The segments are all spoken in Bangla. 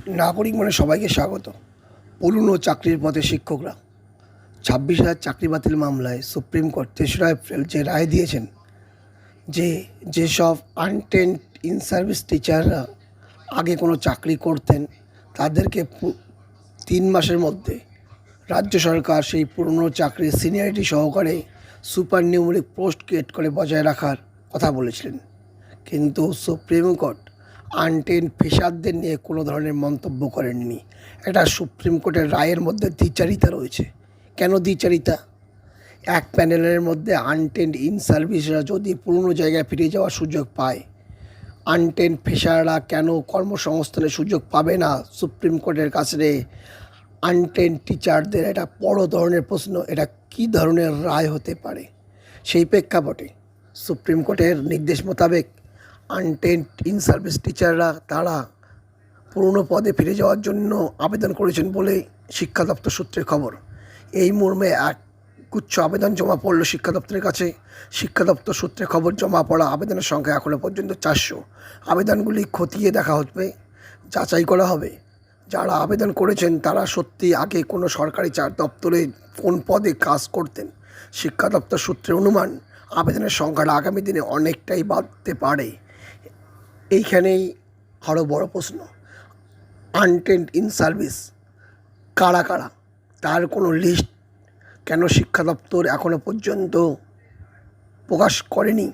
নাগরিক মানে সবাইকে স্বাগত। পুরনো চাকরির পথে শিক্ষকরা 26,000 চাকরি বাতিল মামলায় সুপ্রিম কোর্ট 3রা এপ্রিল যে রায় দিয়েছেন, যেসব আনটেন্ড ইন সার্ভিস টিচাররা আগে কোনো চাকরি করতেন তাদেরকে 3 মাসের মধ্যে রাজ্য সরকার সেই পুরনো চাকরির সিনিয়রিটি সহকারে সুপার নিউমেরিক পোস্ট ক্রিয়েট করে বজায় রাখার কথা বলেছিলেন। কিন্তু সুপ্রিম কোর্ট আনটেন্ড পেশারদের নিয়ে কোনো ধরনের মন্তব্য করেননি। এটা সুপ্রিম কোর্টের রায়ের মধ্যে দ্বিচারিতা রয়েছে। কেন দ্বিচারিতা? এক প্যানেলের মধ্যে আনটেন্ড ইন সার্ভিসরা যদি পুরনো জায়গায় ফিরে যাওয়ার সুযোগ পায়, আনটেন্ড পেশাররা কেন কর্মসংস্থানের সুযোগ পাবে না? সুপ্রিম কোর্টের কাছে আনটেন্ড টিচারদের এটা বড় ধরনের প্রশ্ন। এটা কী ধরনের রায় হতে পারে? সেই প্রেক্ষাপটে সুপ্রিম কোর্টের নির্দেশ মোতাবেক আনটেন্ড ইন সার্ভিস টিচাররা তারা পুরনো পদে ফিরে যাওয়ার জন্য আবেদন করেছেন বলে শিক্ষা দপ্তর সূত্রে খবর। এই মর্মে এক গুচ্ছ আবেদন জমা পড়ল শিক্ষা দপ্তরের কাছে। শিক্ষা দপ্তর সূত্রে খবর, জমা পড়া আবেদনের সংখ্যা এখনও পর্যন্ত 400। আবেদনগুলি খতিয়ে দেখা হবে, যাচাই করা হবে যারা আবেদন করেছেন তারা সত্যি আগে কোনো সরকারি দপ্তরে কোন পদে কাজ করতেন। শিক্ষা দপ্তর সূত্রে অনুমান আবেদনের সংখ্যাটা আগামী দিনে অনেকটাই বাড়তে পারে। এইখানেই আরও বড় প্রশ্ন, আনটেন্ড ইন সার্ভিস কারা কারা, তার কোনো লিস্ট কেন শিক্ষা দপ্তর এখনও পর্যন্ত প্রকাশ করেনি?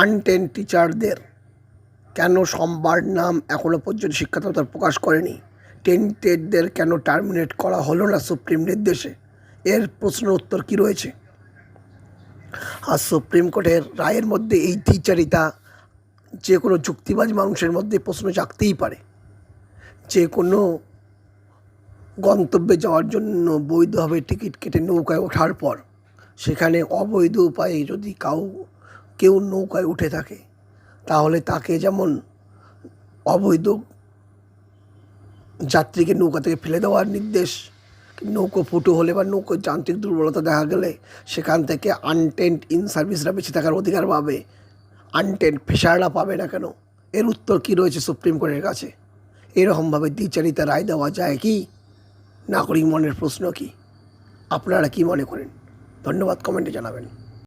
আনটেন্ড টিচারদের কেন সবার নাম এখনও পর্যন্ত শিক্ষা দপ্তর প্রকাশ করেনি? টেন্টেডদের কেন টার্মিনেট করা হলো না সুপ্রিম নির্দেশে? এর প্রশ্নের উত্তর কী রয়েছে? আর সুপ্রিম কোর্টের রায়ের মধ্যে এই দ্বিচারিতা যে কোনো যুক্তিবাজ মানুষের মধ্যে প্রশ্ন জাগতেই পারে। যে কোনো গন্তব্যে যাওয়ার জন্য বৈধভাবে টিকিট কেটে নৌকায় ওঠার পর সেখানে অবৈধ উপায়ে যদি কেউ নৌকায় উঠে থাকে, তাহলে তাকে যেমন অবৈধ যাত্রীকে নৌকা থেকে ফেলে দেওয়ার নির্দেশ, নৌকো ফুটো হলে বা নৌকোর যান্ত্রিক দুর্বলতা দেখা গেলে সেখান থেকে আনটেন্ড ইন সার্ভিসরা বেঁচে থাকার অধিকার পাবে, আনটেন্ড পেশাররা পাবে না কেন? এর উত্তর কী রয়েছে সুপ্রিম কোর্টের কাছে? এরকমভাবে দ্বিচারিতা রায় দেওয়া যায় কি? নাগরিক মনের প্রশ্ন কি? আপনারা কি মনে করেন? ধন্যবাদ, কমেন্টে জানাবেন।